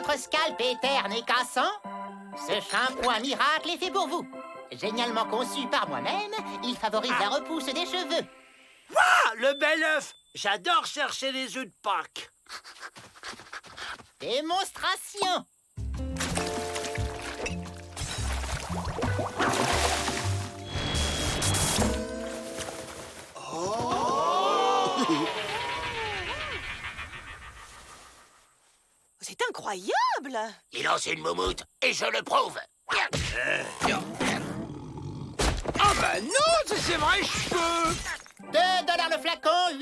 votre scalp est terne et cassant, ce shampoing miracle est fait pour vous. Génialement conçu par moi-même, il favorise la repousse des cheveux. Ah, le bel œuf! J'adore chercher les œufs de Pâques. Démonstration. C'est incroyable! Il lance une moumoute et je le prouve. Ah bah non, c'est ses vrais cheveux! 2 $ le flacon, 8 $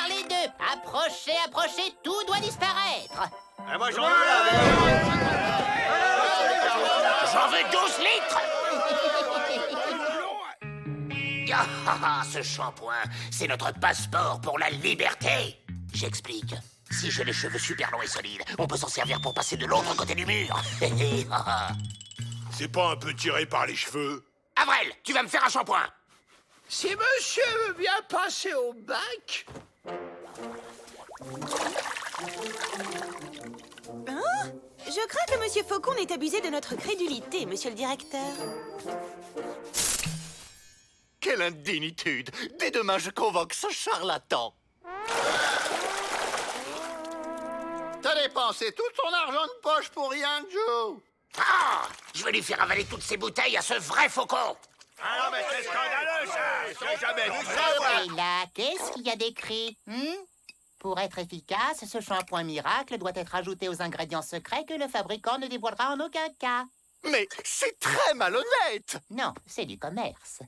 les deux. Approchez, approchez, tout doit disparaître. Moi j'en veux là! J'en veux 12 litres. Ce shampoing, c'est notre passeport pour la liberté. J'explique. Si j'ai les cheveux super longs et solides, on peut s'en servir pour passer de l'autre côté du mur. C'est pas un peu tiré par les cheveux? Avril, tu vas me faire un shampoing. Si monsieur veut bien passer au bac... Hein? Je crains que Monsieur Faucon n'ait abusé de notre crédulité, monsieur le directeur. Quelle indignitude! Dès demain, je convoque ce charlatan. T'as dépensé tout ton argent de poche pour rien, Joe. Ah, je vais lui faire avaler toutes ces bouteilles à ce vrai faucon. Ah non, mais c'est scandaleux, ça! J'ai jamais vu ça, moi! Et là, qu'est-ce qu'il y a d'écrit Pour être efficace, ce shampoing miracle doit être ajouté aux ingrédients secrets que le fabricant ne dévoilera en aucun cas. Mais c'est très malhonnête! Non, c'est du commerce.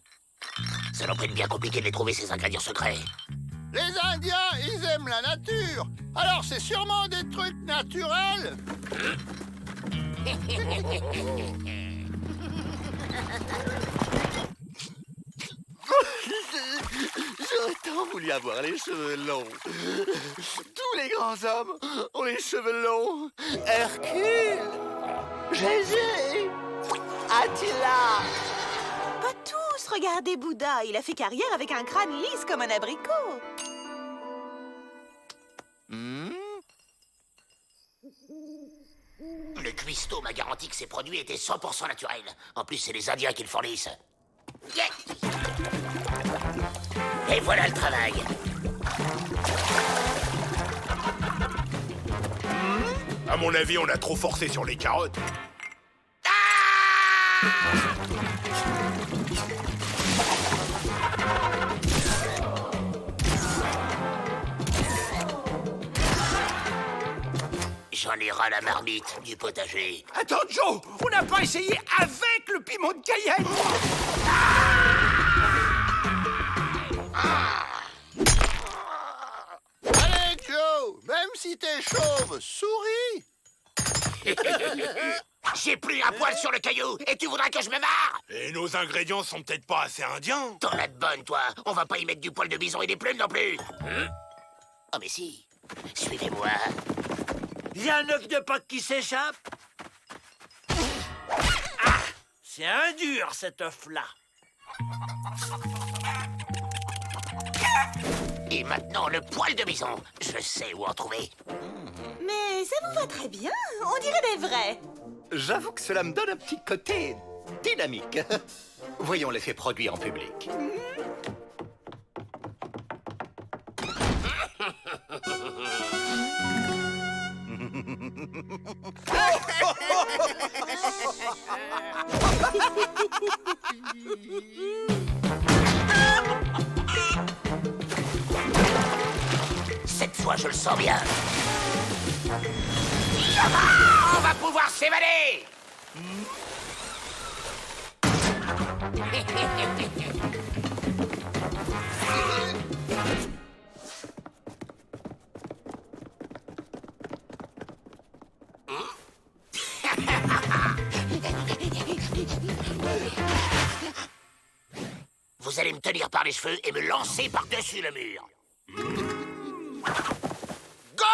Ça leur peine bien compliqué de les trouver, ces ingrédients secrets. Les Indiens, ils aiment la nature. Alors c'est sûrement des trucs naturels. J'aurais tant voulu avoir les cheveux longs. Tous les grands hommes ont les cheveux longs. Hercule, Jésus, Attila. Pas tous, regardez Bouddha, il a fait carrière avec un crâne lisse comme un abricot. Le cuistot m'a garanti que ces produits étaient 100% naturels. En plus, c'est les Indiens qui le fournissent. Yeah. Et voilà le travail. À mon avis, on a trop forcé sur les carottes. J'en ai ras la marmite du potager. Attends, Joe! On n'a pas essayé avec le piment de Cayenne! Allez, Joe, même si t'es chauve, souris. J'ai plus un poil sur le caillou et tu voudrais que je me marre? Et nos ingrédients sont peut-être pas assez indiens. T'en as de bonnes, toi. On va pas y mettre du poil de bison et des plumes non plus. Oh, mais si. Suivez-moi. Il y a un œuf de Pâques qui s'échappe. Ah! C'est un dur, cet œuf-là. Et maintenant, le poil de bison. Je sais où en trouver. Mais ça vous va très bien, on dirait des vrais. J'avoue que cela me donne un petit côté dynamique. Voyons l'effet produit en public. Cette fois, je le sens bien. On va pouvoir s'évader. Vous allez me tenir par les cheveux et me lancer par-dessus le mur. Go!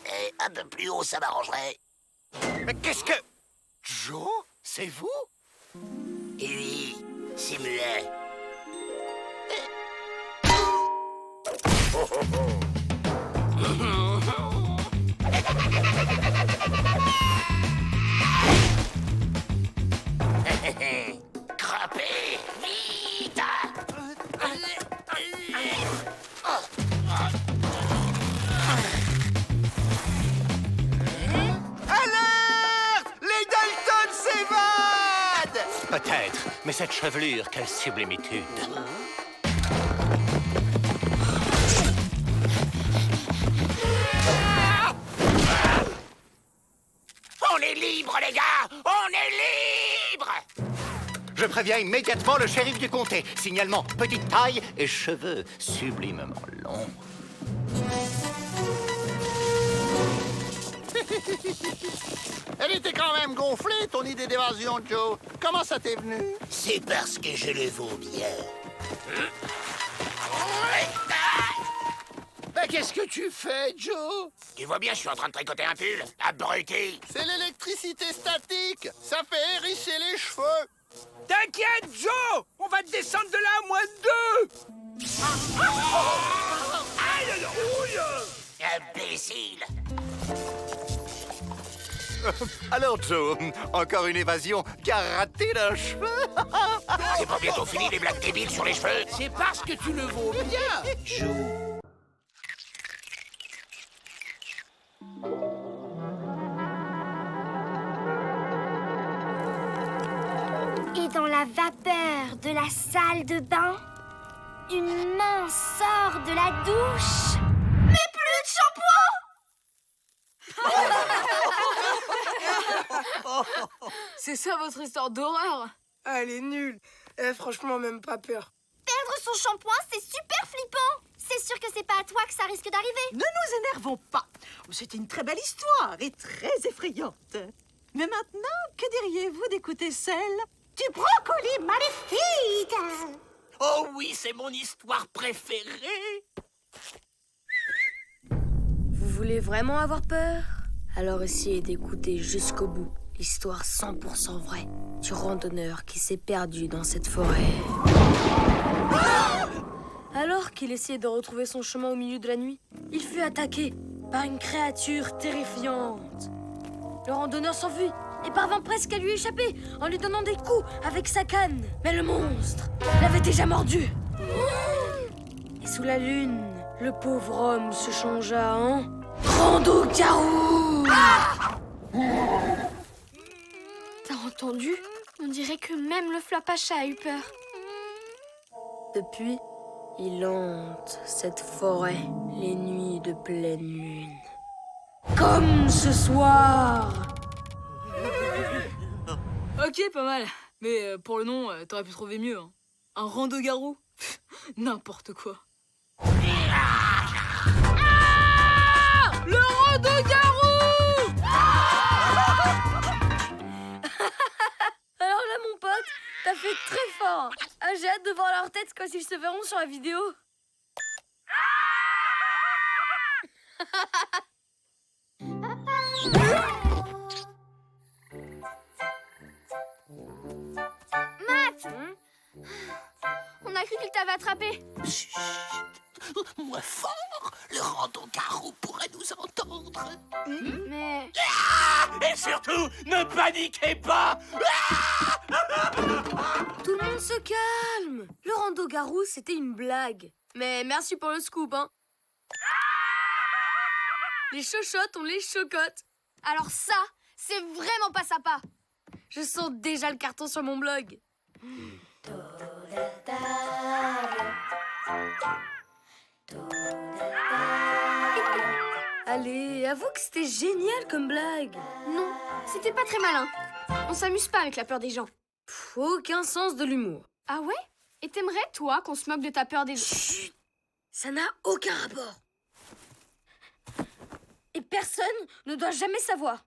Et un peu plus haut, ça m'arrangerait. Mais qu'est-ce que... Joe, C'est vous? Et oui, c'est muet. Grappez, vite! Alerte! Les Dalton s'évadent! Peut-être, mais cette chevelure, quelle sublimitude! On est libre, les gars! On est libre! Je préviens immédiatement le shérif du comté. Signalement, petite taille et cheveux sublimement longs. Elle était quand même gonflée, ton idée d'évasion, Joe. Comment ça t'est venu? C'est parce que je le vaux bien. Ben, qu'est-ce que tu fais, Joe? Tu vois bien, je suis en train de tricoter un pull. Abruti! C'est l'électricité statique. Ça fait hérisser les cheveux. T'inquiète, Joe! On va te descendre de là à moins de 2! Aïe, aïe, aïe! Imbécile! Alors, Joe, encore une évasion qui a raté d'un cheveu? C'est pas bientôt fini les blagues débiles sur les cheveux? C'est parce que tu le vaux bien, Joe. Et dans la vapeur de la salle de bain, une main sort de la douche. Mais plus de shampoing! C'est ça votre histoire d'horreur? Elle est nulle. Franchement, même pas peur. Perdre son shampoing, c'est super flippant. C'est sûr que c'est pas à toi que ça risque d'arriver. Ne nous énervons pas. C'est une très belle histoire et très effrayante. Mais maintenant, que diriez-vous d'écouter celle du brocoli maléfique? Oh oui, c'est mon histoire préférée! Vous voulez vraiment avoir peur? Alors essayez d'écouter jusqu'au bout l'histoire 100% vraie du randonneur qui s'est perdu dans cette forêt. Alors qu'il essayait de retrouver son chemin au milieu de la nuit, il fut attaqué par une créature terrifiante. Le randonneur s'enfuit et parvint presque à lui échapper en lui donnant des coups avec sa canne. Mais le monstre l'avait déjà mordu. Et sous la lune, le pauvre homme se changea en Rando-Garou. T'as entendu? On dirait que même le Flapacha a eu peur. Depuis, il hante cette forêt les nuits de pleine lune. Comme ce soir. Ok, pas mal. Mais pour le nom, t'aurais pu trouver mieux. Hein. Un rando-garou. N'importe quoi. Le rando-garou. Alors là, mon pote, t'as fait très fort. Ah, j'ai hâte de voir leur tête quand ils se verront sur la vidéo. Matt! On a cru qu'il t'avait attrapé. Chut! Moins fort! Le rando-garou pourrait nous entendre! Mais... Et surtout, ne paniquez pas! Tout le monde se calme. Le rando-garou, c'était une blague. Mais merci pour le scoop, hein. Les chochottes, on les chocotte. Alors ça, c'est vraiment pas sympa. Je sens déjà le carton sur mon blog. Allez, avoue que c'était génial comme blague. Non, c'était pas très malin. On s'amuse pas avec la peur des gens. Aucun sens de l'humour. Ah ouais? Et t'aimerais, toi, qu'on se moque de ta peur des... Chut! Ça n'a aucun rapport. Et personne ne doit jamais savoir.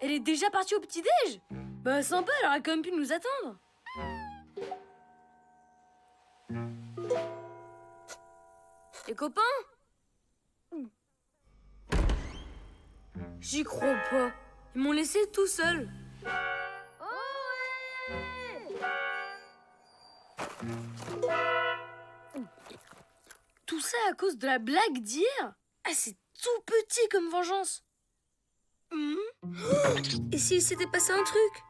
Elle est déjà partie au petit-déj? Bah sympa, elle aurait quand même pu nous attendre. Les copains? J'y crois pas. Ils m'ont laissé tout seul. Tout ça à cause de la blague d'hier? Ah, c'est tout petit comme vengeance. Et s'il s'était passé un truc?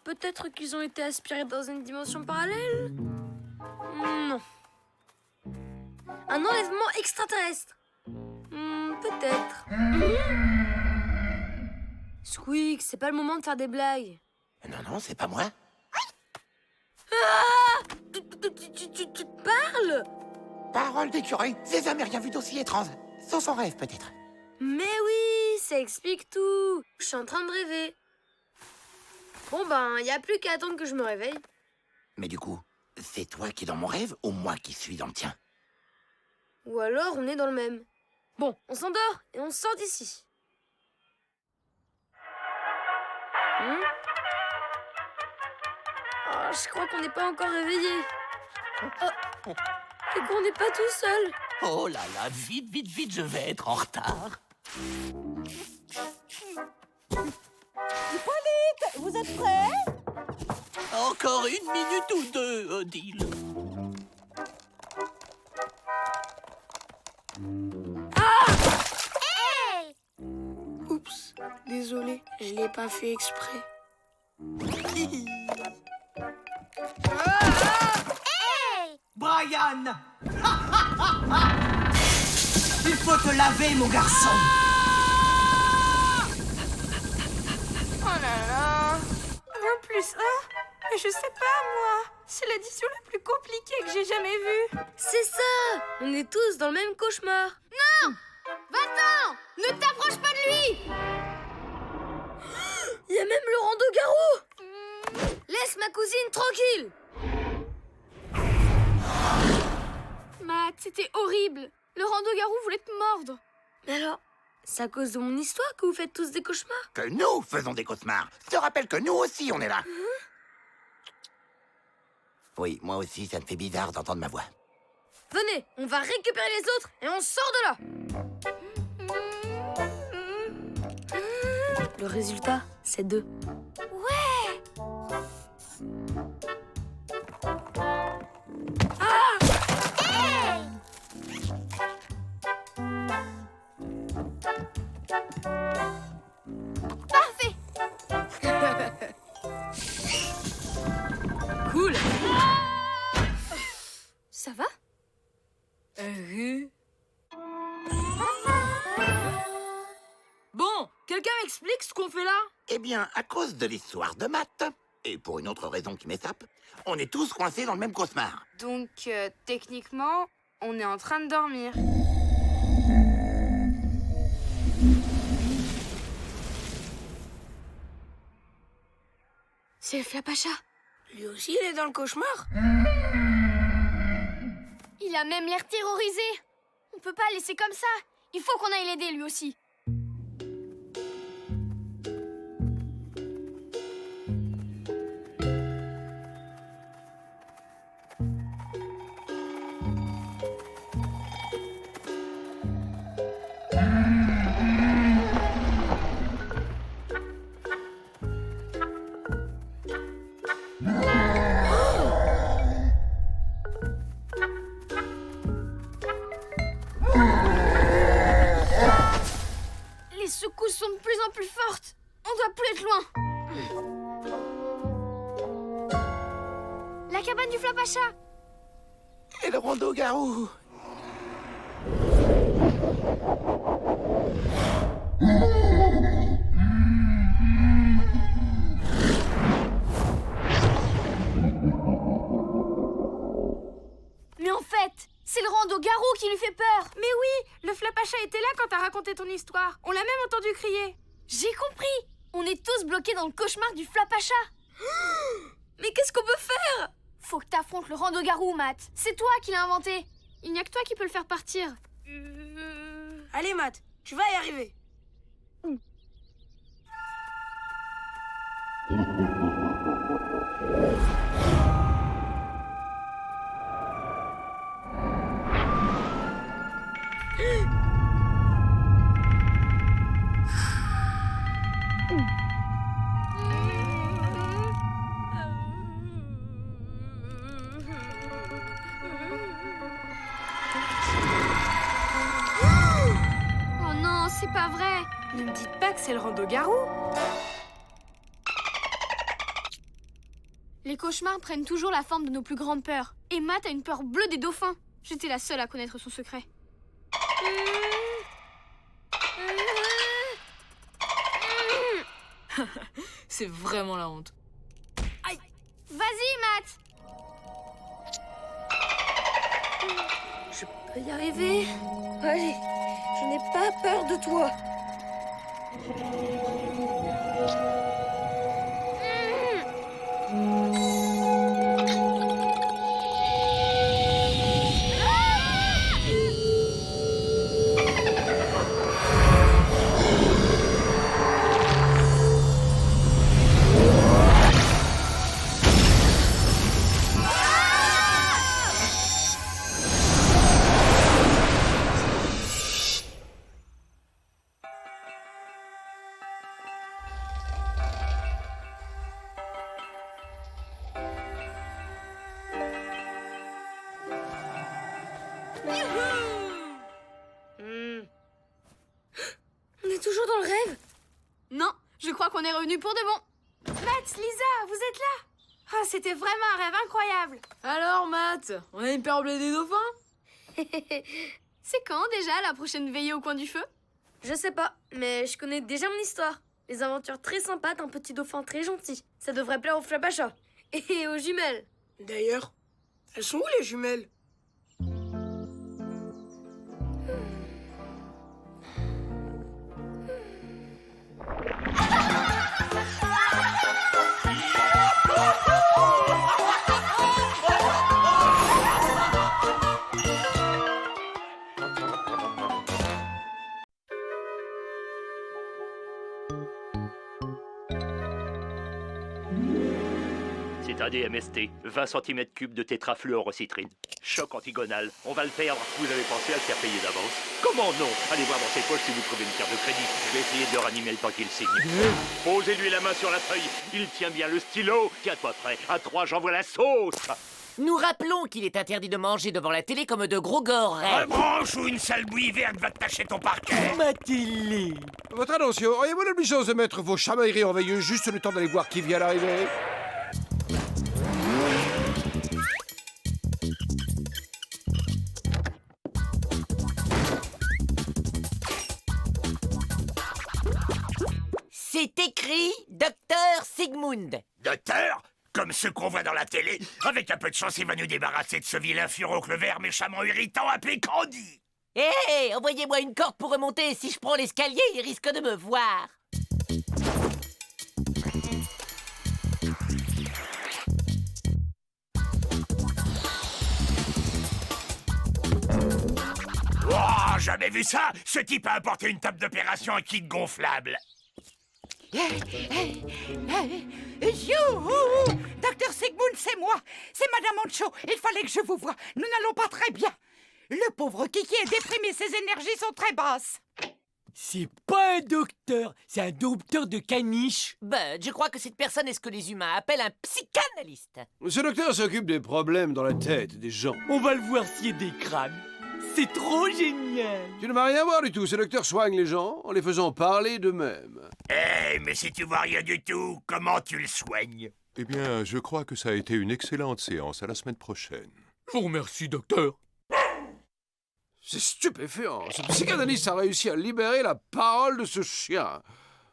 Peut-être qu'ils ont été aspirés dans une dimension parallèle? Non. Un enlèvement extraterrestre? Peut-être. Squeak, c'est pas le moment de faire des blagues. Non, c'est pas moi. Ah! Tu te parles? Parole d'écureuil, j'ai jamais rien vu d'aussi étrange. Sauf son rêve, peut-être. Mais oui, ça explique tout. Je suis en train de rêver. Bon ben, y a plus qu'à attendre que je me réveille. Mais du coup, c'est toi qui es dans mon rêve ou moi qui suis dans le tien? Ou alors on est dans le même. Bon, on s'endort et on sort d'ici. Oh, je crois qu'on n'est pas encore réveillé. Oh. Et qu'on n'est pas tout seul. Oh là là, vite, vite, vite, je vais être en retard. Hippolyte, vous êtes prêts? Encore 1 minute ou 2, Odile. Oups, désolé, je l'ai pas fait exprès. Brian! Il faut te laver, mon garçon! Oh là là! 1 plus 1? Je sais pas, moi. C'est l'addition la plus compliquée que j'ai jamais vue. C'est ça! On est tous dans le même cauchemar. Non! Va-t'en! Ne t'approche pas de lui! Il y a même le rando-garou! Laisse ma cousine tranquille! Matt, c'était horrible. Le rando-garou voulait te mordre. Mais alors, c'est à cause de mon histoire que vous faites tous des cauchemars? Que nous faisons des cauchemars. Je te rappelle que nous aussi, on est là. Oui, moi aussi, ça me fait bizarre d'entendre ma voix. Venez, on va récupérer les autres et on sort de là! Le résultat, c'est 2. Parfait. Cool! Ça va? Bon, quelqu'un m'explique ce qu'on fait là? Eh bien, à cause de l'histoire de Matt, et pour une autre raison qui m'échappe, on est tous coincés dans le même cauchemar. Donc, techniquement, on est en train de dormir. C'est le Flapacha. Lui aussi, il est dans le cauchemar? Il a même l'air terrorisé. On peut pas laisser comme ça. Il faut qu'on aille l'aider lui aussi. Les secousses sont de plus en plus fortes. On doit plus être loin. La cabane du Flapacha. Et le rando-garou. Mais en fait, c'est le rando-garou qui lui fait peur. Mais oui, le Flapacha était là quand t'as raconté ton histoire. On l'a même entendu crier. J'ai compris. On est tous bloqués dans le cauchemar du Flapacha. Mais qu'est-ce qu'on peut faire? Faut que t'affrontes le rando-garou, Matt. C'est toi qui l'as inventé. Il n'y a que toi qui peux le faire partir. Allez, Matt, tu vas y arriver. Oh non, c'est pas vrai. Ne me dites pas que c'est le rando-garou. Les cauchemars prennent toujours la forme de nos plus grandes peurs. Et Matt a une peur bleue des dauphins. J'étais la seule à connaître son secret. C'est vraiment la honte. Vas-y, Matt. Je peux y arriver. Allez, je n'ai pas peur de toi. On est toujours dans le rêve? Non, je crois qu'on est revenu pour de bon. Matt, Lisa, vous êtes là? Ah, c'était vraiment un rêve incroyable. Alors, Matt, on a une peur bleue des dauphins? C'est quand déjà la prochaine veillée au coin du feu? Je sais pas, mais je connais déjà mon histoire. Les aventures très sympas d'un petit dauphin très gentil. Ça devrait plaire aux Flapachas. Et aux jumelles. D'ailleurs, elles sont où les jumelles? C'est un DMST, 20 cm3 de tétrafluorocitrine. Choc antigonal, on va le perdre. Vous avez pensé à le faire payer d'avance? Comment non? Allez voir dans ses poches si vous trouvez une carte de crédit. Je vais essayer de le ranimer le temps qu'il signe. Posez-lui la main sur la feuille, il tient bien le stylo. Tiens-toi prêt, à 3 j'envoie la sauce. Nous rappelons qu'il est interdit de manger devant la télé comme de gros gorets. Rebranche ou une sale bouillie verte va te tacher ton parquet. Ma télé. Votre attention, auriez-vous l'obligeance de mettre vos chamailleries en veilleuse juste le temps d'aller voir qui vient d'arriver? C'est écrit Docteur Sigmund. Docteur? Comme ceux qu'on voit dans la télé? Avec un peu de chance, il va nous débarrasser de ce vilain furoncle vert méchamment irritant appelé Candy. Hé, envoyez-moi une corde pour remonter. Si je prends l'escalier, il risque de me voir. Oh, jamais vu ça! Ce type a apporté une table d'opération à kit gonflable. Youhou! Docteur Sigmund, c'est moi. C'est Madame Ancho. Il fallait que je vous voie. Nous n'allons pas très bien. Le pauvre Kiki est déprimé. Ses énergies sont très basses. C'est pas un docteur, c'est un docteur de caniche. Ben, je crois que cette personne est ce que les humains appellent un psychanalyste. Ce docteur s'occupe des problèmes dans la tête des gens. On va le voir scier des crânes. C'est trop génial. Tu ne vas rien voir du tout. Ce docteur soigne les gens en les faisant parler d'eux-mêmes. Eh, mais si tu vois rien du tout, comment tu le soignes? Eh bien, je crois que ça a été une excellente séance. À la semaine prochaine. Je vous remercie, docteur. C'est stupéfiant. Ce psychanalyste a réussi à libérer la parole de ce chien.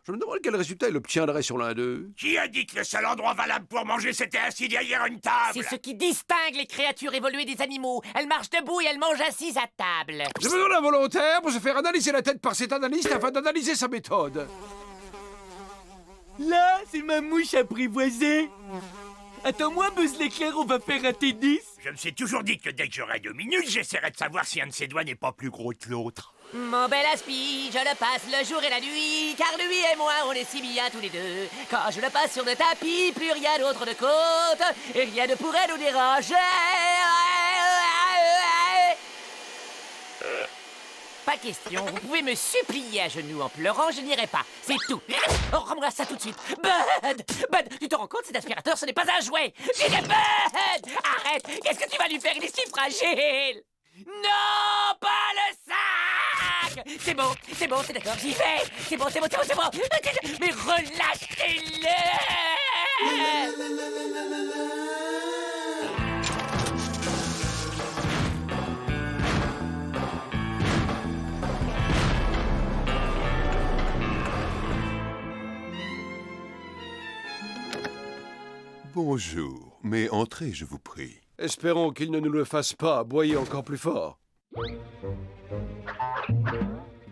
Je me demande quel résultat il obtiendrait sur l'un d'eux. Qui a dit que le seul endroit valable pour manger, c'était assis derrière une table? C'est ce qui distingue les créatures évoluées des animaux. Elles marchent debout et elles mangent assises à table. J'ai besoin d'un volontaire pour se faire analyser la tête par cet analyste afin d'analyser sa méthode. Là, c'est ma mouche apprivoisée. Attends-moi, Buzz l'éclair, on va faire un tennis. Je me suis toujours dit que dès que j'aurai 2 minutes, j'essaierai de savoir si un de ses doigts n'est pas plus gros que l'autre. Mon bel aspi, je le passe le jour et la nuit, car lui et moi, on est si bien tous les deux. Quand je le passe sur le tapis, plus rien d'autre ne compte, et rien ne pourrait nous déranger. Pas question, vous pouvez me supplier à genoux en pleurant, je n'irai pas. C'est tout. Oh, rends-moi ça tout de suite. Bud! Bud, tu te rends compte, cet aspirateur, ce n'est pas un jouet. J'ai des Bud! Arrête! Qu'est-ce que tu vas lui faire? Il est si fragile! Non, pas le sac! C'est bon, c'est d'accord, j'y vais! C'est bon! Mais relâchez-le! Bonjour, mais entrez, je vous prie. Espérons qu'il ne nous le fasse pas aboyer encore plus fort.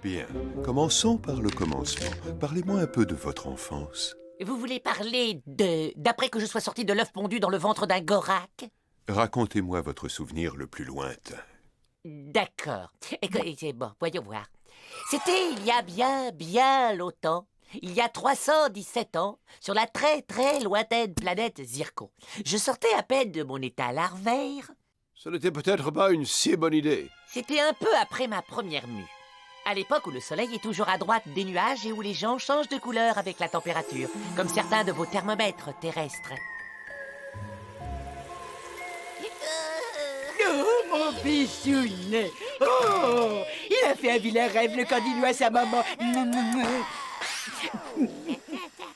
Bien, commençons par le commencement. Parlez-moi un peu de votre enfance. Vous voulez parler d'après que je sois sorti de l'œuf pondu dans le ventre d'un gorak? Racontez-moi votre souvenir le plus lointain. D'accord. Écoutez, bon, voyons voir. C'était il y a bien longtemps. Il y a 317 ans, sur la très lointaine planète Zircon. Je sortais à peine de mon état larvaire. Ce n'était peut-être pas une si bonne idée. C'était un peu après ma première mue. À l'époque où le soleil est toujours à droite des nuages et où les gens changent de couleur avec la température, comme certains de vos thermomètres terrestres. Oh, mon bichounet! Oh! Il a fait un vilain rêve le candidat à sa maman.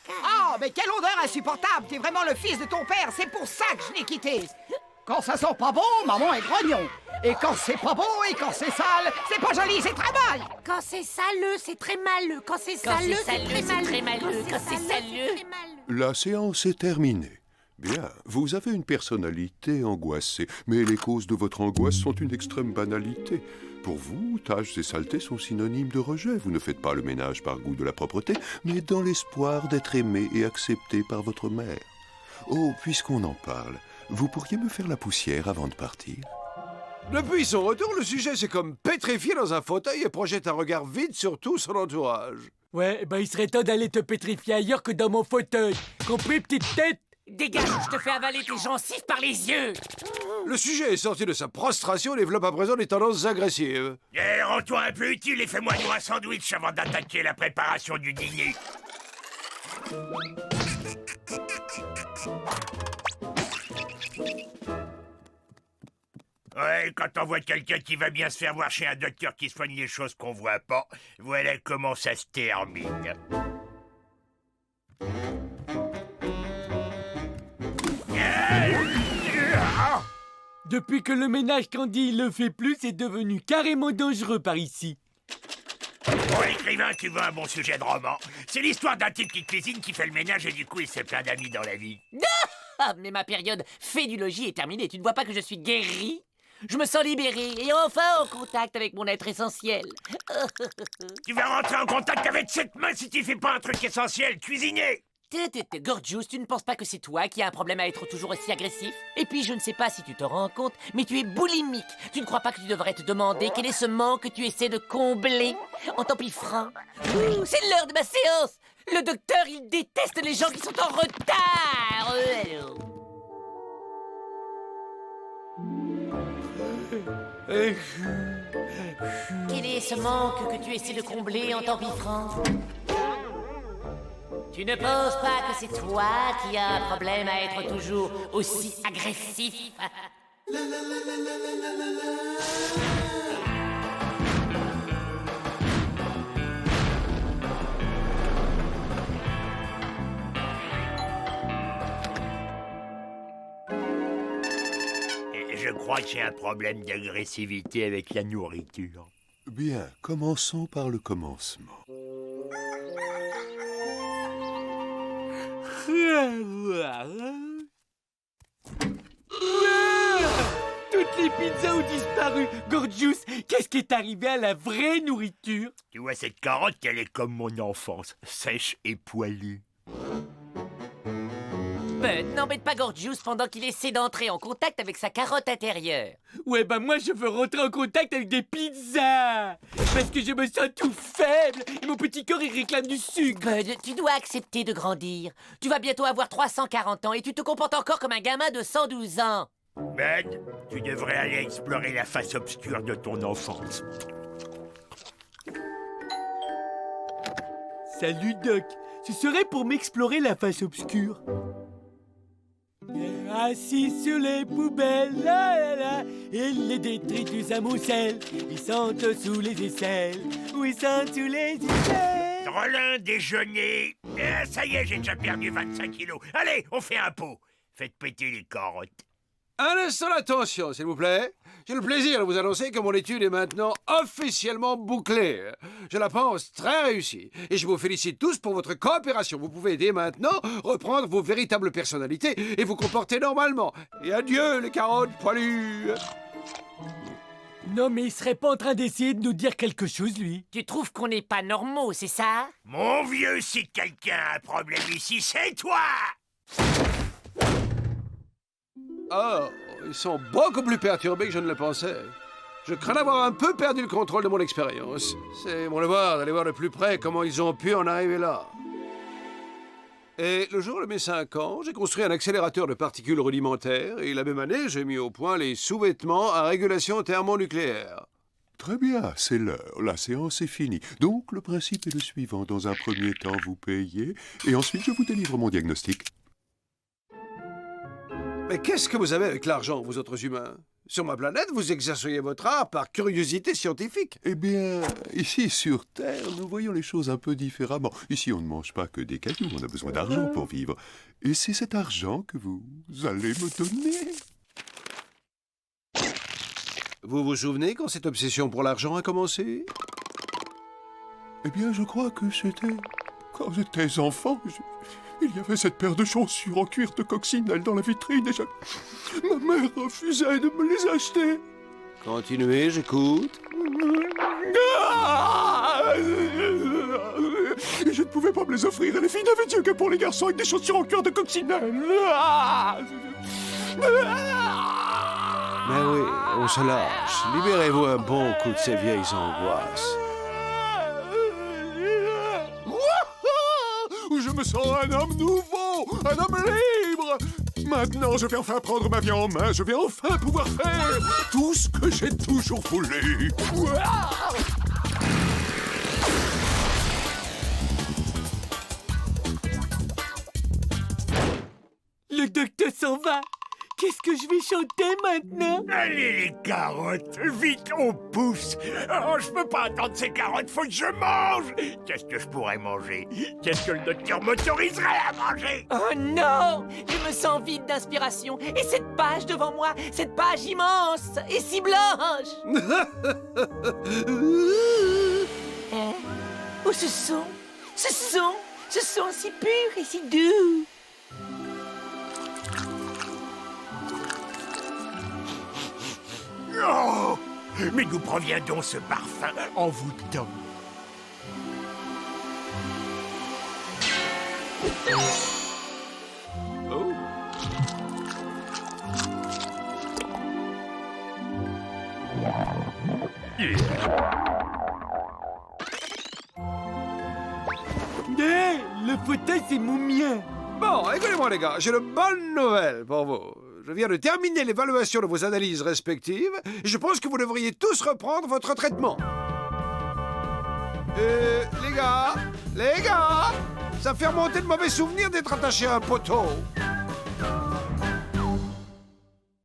Oh, mais quelle odeur insupportable! T'es vraiment le fils de ton père, c'est pour ça que je l'ai quitté! Quand ça sent pas bon, maman est grognon! Et quand c'est pas bon et quand c'est sale, c'est pas joli, c'est très mal! Quand c'est saleux, c'est très maleux. Quand c'est saleux, c'est très maleux. Quand c'est saleux... La séance est terminée. Bien, vous avez une personnalité angoissée, mais les causes de votre angoisse sont une extrême banalité. Pour vous, tâches et saletés sont synonymes de rejet. Vous ne faites pas le ménage par goût de la propreté, mais dans l'espoir d'être aimé et accepté par votre mère. Oh, puisqu'on en parle, vous pourriez me faire la poussière avant de partir? Depuis son retour, le sujet s'est comme pétrifié dans un fauteuil et projette un regard vide sur tout son entourage. Ouais, il serait temps d'aller te pétrifier ailleurs que dans mon fauteuil. Compris, petite tête? Dégage, je te fais avaler tes gencives par les yeux. Le sujet est sorti de sa prostration et développe à présent des tendances agressives. Eh, rends-toi un peu utile et fais-moi un sandwich avant d'attaquer la préparation du dîner. Ouais, quand on voit quelqu'un qui va bien se faire voir chez un docteur qui soigne les choses qu'on voit pas, voilà comment ça se termine. Depuis que le ménage Candy le fait plus, c'est devenu carrément dangereux par ici. Pour l'écrivain, tu veux un bon sujet de roman? C'est l'histoire d'un type qui cuisine, qui fait le ménage et du coup il se fait plein d'amis dans la vie. Ah, mais ma période fédulogie est terminée. Tu ne vois pas que je suis guéri? Je me sens libéré et enfin en contact avec mon être essentiel. Tu vas rentrer en contact avec cette main si tu fais pas un truc essentiel, cuisiner. Gorgeous, tu ne penses pas que c'est toi qui as un problème à être toujours aussi agressif? Et puis, je ne sais pas si tu te rends compte, mais tu es boulimique. Tu ne crois pas que tu devrais te demander quel est ce manque que tu essaies de combler en t'empiffrant? C'est l'heure de ma séance! Le docteur, il déteste les gens qui sont en retard! Quel est ce manque que tu essaies de combler en t'empiffrant? Tu ne penses pas que c'est toi qui as un problème à être toujours aussi agressif? Je crois que j'ai un problème d'agressivité avec la nourriture. Bien, commençons par le commencement. Toutes les pizzas ont disparu. Gorgeous, qu'est-ce qui est arrivé à la vraie nourriture? Tu vois, cette carotte, elle est comme mon enfance, sèche et poilue. Bud, n'embête pas Gorgius pendant qu'il essaie d'entrer en contact avec sa carotte intérieure. Ouais, bah moi je veux rentrer en contact avec des pizzas. Parce que je me sens tout faible et mon petit corps il réclame du sucre. Bud, tu dois accepter de grandir. Tu vas bientôt avoir 340 ans et tu te comportes encore comme un gamin de 112 ans. Bud, tu devrais aller explorer la face obscure de ton enfance. Salut Doc, ce serait pour m'explorer la face obscure. Assis sur les poubelles, là, là, là, et les détritus amoncellent. Ils sentent sous les aisselles, ou ils sentent sous les aisselles. Drôlin déjeuner. Ça y est, j'ai déjà perdu 25 kilos. Allez, on fait un pot. Faites péter les carottes. Un instant d'attention, s'il vous plaît. J'ai le plaisir de vous annoncer que mon étude est maintenant officiellement bouclée. Je la pense très réussie. Et je vous félicite tous pour votre coopération. Vous pouvez dès maintenant reprendre vos véritables personnalités et vous comporter normalement. Et adieu, les carottes poilues. Non, mais il serait pas en train d'essayer de nous dire quelque chose, lui? Tu trouves qu'on n'est pas normaux, c'est ça? Mon vieux, si quelqu'un a un problème ici, c'est toi! Oh, ils sont beaucoup plus perturbés que je ne le pensais. Je crains d'avoir un peu perdu le contrôle de mon expérience. C'est mon devoir d'aller voir de plus près comment ils ont pu en arriver là. Et le jour de mes 5 ans, j'ai construit un accélérateur de particules rudimentaires et la même année, j'ai mis au point les sous-vêtements à régulation thermonucléaire. Très bien, c'est l'heure. La séance est finie. Donc, le principe est le suivant. Dans un premier temps, vous payez, et ensuite, je vous délivre mon diagnostic. Mais qu'est-ce que vous avez avec l'argent, vous autres humains? Sur ma planète, vous exerceriez votre art par curiosité scientifique. Eh bien, ici, sur Terre, nous voyons les choses un peu différemment. Ici, on ne mange pas que des cailloux, on a besoin d'argent pour vivre. Et c'est cet argent que vous allez me donner. Vous vous souvenez quand cette obsession pour l'argent a commencé? Eh bien, je crois que c'était... Quand j'étais enfant, il y avait cette paire de chaussures en cuir de coccinelle dans la vitrine et ma mère refusait de me les acheter. Continuez, j'écoute. Et je ne pouvais pas me les offrir et les filles n'avaient Dieu que pour les garçons avec des chaussures en cuir de coccinelle. Mais oui, on se lâche. Libérez-vous un bon coup de ces vieilles angoisses. Je me sens un homme nouveau, un homme libre. Maintenant, je vais enfin prendre ma vie en main. Je vais enfin pouvoir faire tout ce que j'ai toujours voulu. Le docteur s'en va. Qu'est-ce que je vais chanter maintenant? Allez, les carottes, vite, on pousse. Oh, je peux pas attendre ces carottes, faut que je mange. Qu'est-ce que je pourrais manger? Qu'est-ce que le docteur m'autoriserait à manger? Oh non! Je me sens vide d'inspiration. Et cette page devant moi, cette page immense et si blanche! Hein? Oh, ce son si pur et si doux! Oh! Mais d'où provient donc ce parfum envoûtant? Oh! Le fauteuil, c'est mon mien. Bon, écoutez-moi les gars, j'ai de bonnes nouvelles pour vous. Je viens de terminer l'évaluation de vos analyses respectives et je pense que vous devriez tous reprendre votre traitement. Les gars, ça fait remonter de mauvais souvenirs d'être attaché à un poteau.